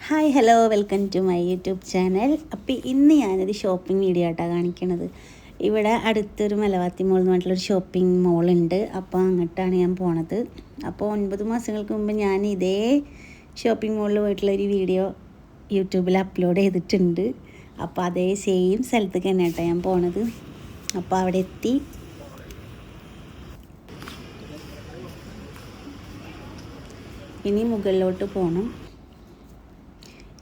Hi hello welcome to my YouTube channel. അപ്പോൾ ഇന്ന് ഞാനൊരു ഷോപ്പിംഗ് വീഡിയോ ആയിട്ടാണ് കാണിക്കണത്. ഇവിടെ അടുത്തൊരു മലവാത്തി മോൾ എന്ന് പറഞ്ഞിട്ടുള്ളൊരു ഷോപ്പിംഗ് മോളുണ്ട്. അപ്പോൾ അങ്ങോട്ടാണ് ഞാൻ പോണത്. അപ്പോൾ 9 മാസങ്ങൾക്ക് മുമ്പ് ഞാൻ ഇതേ ഷോപ്പിംഗ് മോളിൽ പോയിട്ടുള്ളൊരു വീഡിയോ യൂട്യൂബിൽ അപ്ലോഡ് ചെയ്തിട്ടുണ്ട്. അപ്പോൾ അതേ സെയിം സ്ഥലത്തേക്ക് തന്നെ കേട്ടോ ഞാൻ പോണത്. അപ്പോൾ അവിടെ എത്തി. ഇനി മുകളിലോട്ട് പോകണം.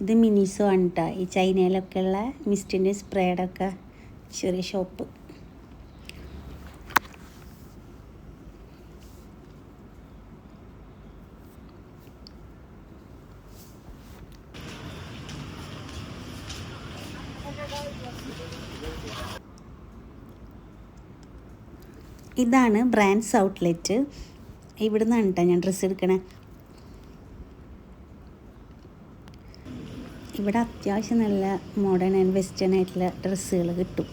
ഇത് മിനിസോ ആണ് കേട്ടോ. ഈ ചൈനയിലൊക്കെ ഉള്ള മിസ്റ്റിൻ്റെ സ്പ്രേയുടെ ഒക്കെ ചെറിയ ഷോപ്പ്. ഇതാണ് ബ്രാൻഡ്സ് ഔട്ട്ലെറ്റ്. ഇവിടെ നിന്നാണ് കേട്ടോ ഞാൻ ഡ്രസ്സ് എടുക്കണേ. ഇവിടെ അത്യാവശ്യം നല്ല മോഡേൺ ആൻഡ് വെസ്റ്റേൺ ആയിട്ടുള്ള ഡ്രസ്സുകൾ കിട്ടും.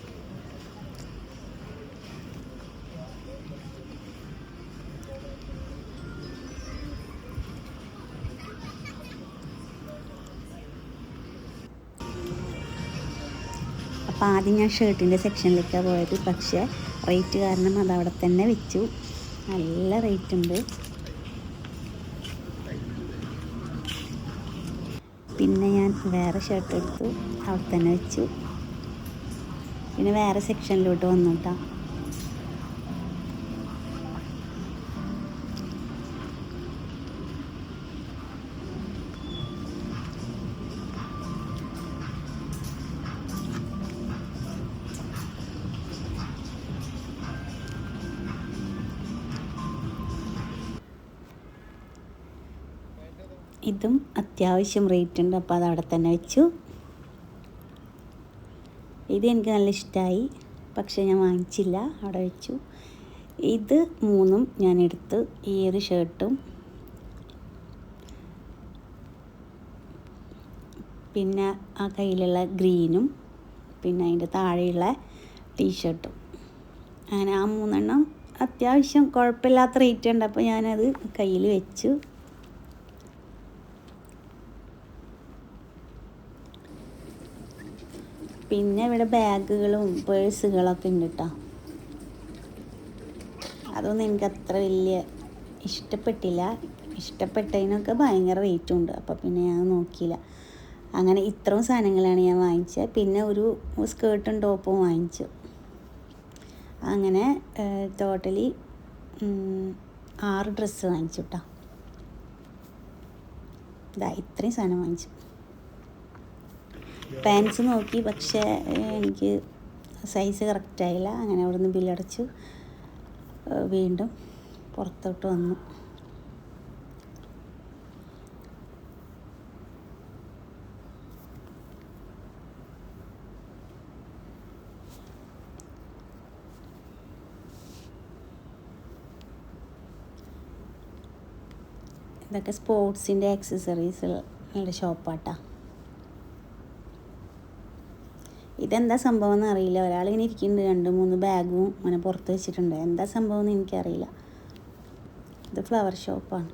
അപ്പോൾ ആദ്യം ഞാൻ ഷർട്ടിൻ്റെ സെക്ഷനിലേക്കാണ് പോയത്. പക്ഷേ റേറ്റ് കാരണം അതവിടെ തന്നെ വെച്ചു. നല്ല റേറ്റ് ഉണ്ട്. പിന്നെ ഞാൻ വേറെ ഷർട്ട് എടുത്തു, അവിടെ തന്നെ വെച്ചു. പിന്നെ വേറെ സെക്ഷനിലോട്ട് വന്നു കേട്ടോ. ഇതും അത്യാവശ്യം റേറ്റ് ഉണ്ട്. അപ്പോൾ അതവിടെ തന്നെ വെച്ചു. ഇത് എനിക്ക് നല്ല ഇഷ്ടമായി, പക്ഷേ ഞാൻ വാങ്ങിച്ചില്ല, അവിടെ വെച്ചു. ഇത് മൂന്നും ഞാൻ എടുത്ത്. ഈ ഒരു ഷർട്ടും പിന്നെ ആ കയ്യിലുള്ള ഗ്രീനും പിന്നെ അതിൻ്റെ താഴെയുള്ള ടീഷർട്ടും, അങ്ങനെ ആ 3 അത്യാവശ്യം കുഴപ്പമില്ലാത്ത റേറ്റ് ഉണ്ട്. അപ്പോൾ ഞാനത് കയ്യിൽ വെച്ചു. പിന്നെ ഇവിടെ ബാഗുകളും പേഴ്സുകളൊക്കെ ഉണ്ട് കേട്ടോ. അതൊന്നും എനിക്ക് അത്ര വലിയ ഇഷ്ടപ്പെട്ടില്ല. ഇഷ്ടപ്പെട്ടതിനൊക്കെ ഭയങ്കര റേറ്റും ഉണ്ട്. അപ്പോൾ പിന്നെ ഞാൻ നോക്കിയില്ല. അങ്ങനെ ഇത്രയും സാധനങ്ങളാണ് ഞാൻ വാങ്ങിച്ചത്. പിന്നെ ഒരു സ്കേർട്ടും ടോപ്പും വാങ്ങിച്ചു. അങ്ങനെ ടോട്ടലി 6 ഡ്രസ്സ് വാങ്ങിച്ചു കേട്ടോ. ഇതാ ഇത്രയും സാധനം വാങ്ങിച്ചു. പാൻസ് നോക്കി, പക്ഷേ എനിക്ക് സൈസ് കറക്റ്റായില്ല. അങ്ങനെ അവിടെ നിന്ന് ബില്ലടച്ചു വീണ്ടും പുറത്തോട്ട് വന്നു. ഇതൊക്കെ സ്പോർട്സിൻ്റെ ആക്സസറീസുകളുടെ ഷോപ്പാട്ടാ. ഇതെന്താ സംഭവം എന്ന് അറിയില്ല. ഒരാളിങ്ങനെ ഇരിക്കുന്നുണ്ട്, 2-3 ബാഗും അങ്ങനെ പുറത്ത് വെച്ചിട്ടുണ്ട്. എന്താ സംഭവം എന്ന് എനിക്കറിയില്ല. ഇത് ഫ്ലവർ ഷോപ്പാണ്.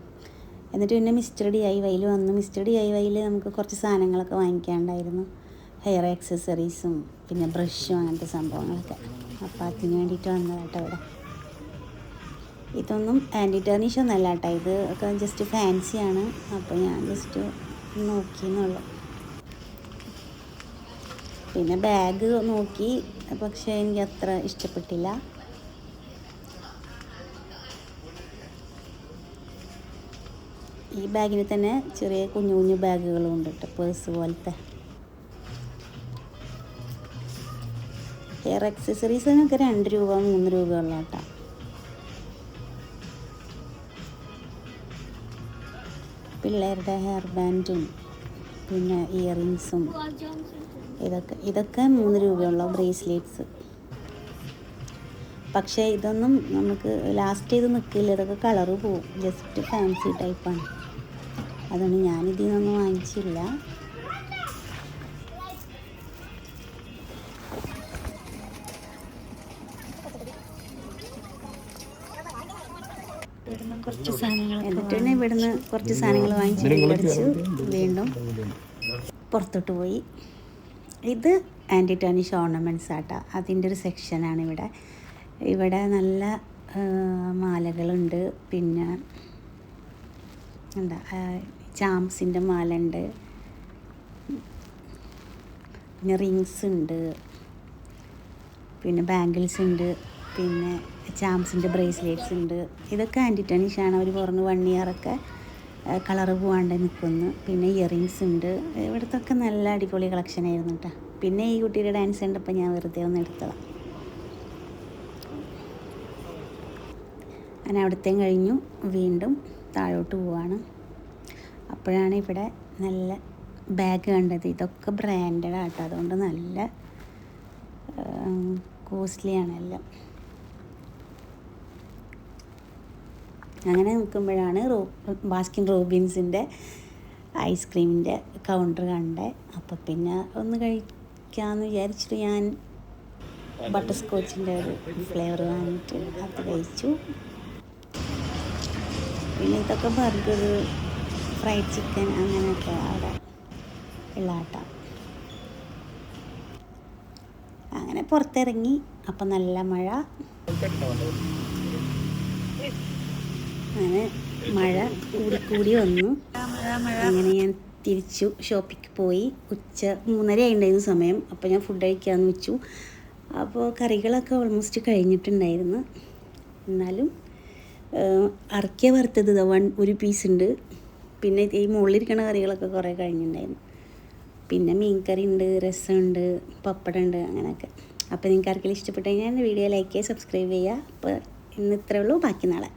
എന്നിട്ട് പിന്നെ മിസ്റ്റർ DIYയിൽ വന്നു. മിസ്റ്റർ DIYയിൽ നമുക്ക് കുറച്ച് സാധനങ്ങളൊക്കെ വാങ്ങിക്കാണ്ടായിരുന്നു. ഹെയർ ആക്സസറീസും പിന്നെ ബ്രഷും അങ്ങനത്തെ സംഭവങ്ങളൊക്കെ. അപ്പോൾ അതിന് വേണ്ടിയിട്ട് വന്നതാട്ടോ ഇവിടെ. ഇതൊന്നും ആൻറ്റി ടെർണിഷ് ഒന്നല്ല കേട്ടോ. ഇത് ഒക്കെ ജസ്റ്റ് ഫാൻസിയാണ്. അപ്പോൾ ഞാൻ ജസ്റ്റ് നോക്കിയെന്നുള്ളൂ. പിന്നെ ബാഗ് നോക്കി, പക്ഷേ എനിക്ക് അത്ര ഇഷ്ടപ്പെട്ടില്ല. ഈ ബാഗിന് തന്നെ ചെറിയ കുഞ്ഞു കുഞ്ഞു ബാഗുകളും ഉണ്ട് കേട്ടോ, പേഴ്സ് പോലത്തെ. ഹെയർ ആക്സസറീസിനൊക്കെ 2 രൂപ 3 രൂപ ഉള്ള കേട്ടോ. പിള്ളേരുടെ ഹെയർ ബാൻഡും പിന്നെ ഇയറിങ്സും ഇതൊക്കെ 3 രൂപയുള്ള ബ്രേസ്ലെറ്റ്സ്. പക്ഷേ ഇതൊന്നും നമുക്ക് ലാസ്റ്റ് ചെയ്ത് നിൽക്കില്ല. ഇതൊക്കെ കളറ് പോവും. ജസ്റ്റ് ഫാൻസി ടൈപ്പാണ്. അതുകൊണ്ട് ഞാനിതിൽ നിന്നൊന്നും വാങ്ങിച്ചില്ല. എന്നിട്ട് തന്നെ ഇവിടുന്ന് കുറച്ച് സാധനങ്ങൾ വാങ്ങിച്ച് വീടടിച്ചു വീണ്ടും പുറത്തോട്ട് പോയി. ഇത് ആൻറ്റി ടർണിഷ് ഓർണമെൻറ്റ്സ് ആട്ടോ, അതിൻ്റെ ഒരു സെക്ഷനാണ് ഇവിടെ. ഇവിടെ നല്ല മാലകളുണ്ട്, പിന്നെ എന്താ ചാംസിൻ്റെ മാല ഉണ്ട്, പിന്നെ റിങ്സ് ഉണ്ട്, പിന്നെ ബാംഗിൾസ് ഉണ്ട്, പിന്നെ ചാംസിൻ്റെ ബ്രേസ്ലെറ്റ്സ് ഉണ്ട്. ഇതൊക്കെ ആൻറ്റി ടർണിഷാണ്. അവർ പറഞ്ഞു 1 ഇയറൊക്കെ കളറ് പോകാണ്ട് നിൽക്കുന്നു. പിന്നെ ഇയറിങ്സ് ഉണ്ട്. ഇവിടുത്തൊക്കെ നല്ല അടിപൊളി കളക്ഷൻ ആയിരുന്നു കേട്ടോ. പിന്നെ ഈ കുട്ടിയുടെ ഡാൻസ് കണ്ടപ്പോൾ ഞാൻ വെറുതെ ഒന്ന് എടുത്തതാണ്. ഞാൻ അവിടുത്തേയും കഴിഞ്ഞു വീണ്ടും താഴോട്ട് പോവാണ്. അപ്പോഴാണ് ഇവിടെ നല്ല ബാഗ് കണ്ടത്. ഇതൊക്കെ ബ്രാൻഡഡ് ആട്ടോ, അതുകൊണ്ട് നല്ല കോസ്റ്റ്ലിയാണ് എല്ലാം. അങ്ങനെ നിൽക്കുമ്പോഴാണ് ബാസ്കിൻ റോബിൻസിൻ്റെ ഐസ്ക്രീമിൻ്റെ കൗണ്ടർ കണ്ടേ. അപ്പോൾ പിന്നെ ഒന്ന് കഴിക്കാമെന്ന് വിചാരിച്ചിട്ട് ഞാൻ ബട്ടർ സ്കോച്ചിൻ്റെ ഒരു ഫ്ലേവർ വാങ്ങിയിട്ട് അത് കഴിച്ചു. പിന്നെ ഇതൊക്കെ ബർഗർ, ഫ്രൈഡ് ചിക്കൻ അങ്ങനെയൊക്കെ അവിടെ ഉള്ള ആട്ട. അങ്ങനെ പുറത്തിറങ്ങി. അപ്പം നല്ല മഴ. അങ്ങനെ മഴ കൂടി വന്നു. അങ്ങനെ ഞാൻ തിരിച്ചു ഷോപ്പിക്ക് പോയി. 3:30 ആയിട്ടുണ്ടായിരുന്നു സമയം. അപ്പോൾ ഞാൻ ഫുഡ് കഴിക്കാമെന്ന് വെച്ചു. അപ്പോൾ കറികളൊക്കെ ഓൾമോസ്റ്റ് കഴിഞ്ഞിട്ടുണ്ടായിരുന്നു. എന്നാലും അറക്കിയ വറുത്തത് ഒരു പീസ് ഉണ്ട്. പിന്നെ ഈ മുകളിലിരിക്കുന്ന കറികളൊക്കെ കുറേ കഴിഞ്ഞിട്ടുണ്ടായിരുന്നു. പിന്നെ മീൻ കറി ഉണ്ട്, രസമുണ്ട്, പപ്പടം ഉണ്ട്, അങ്ങനെയൊക്കെ. അപ്പോൾ നിങ്ങൾക്ക് ആർക്കെങ്കിലും ഇഷ്ടപ്പെട്ടു കഴിഞ്ഞാൽ എൻ്റെ വീഡിയോ ലൈക്ക് ചെയ്യുക, സബ്സ്ക്രൈബ് ചെയ്യുക. അപ്പോൾ ഇന്ന് ഇത്രയേ ഉള്ളൂ. ബാക്കി നാളെ.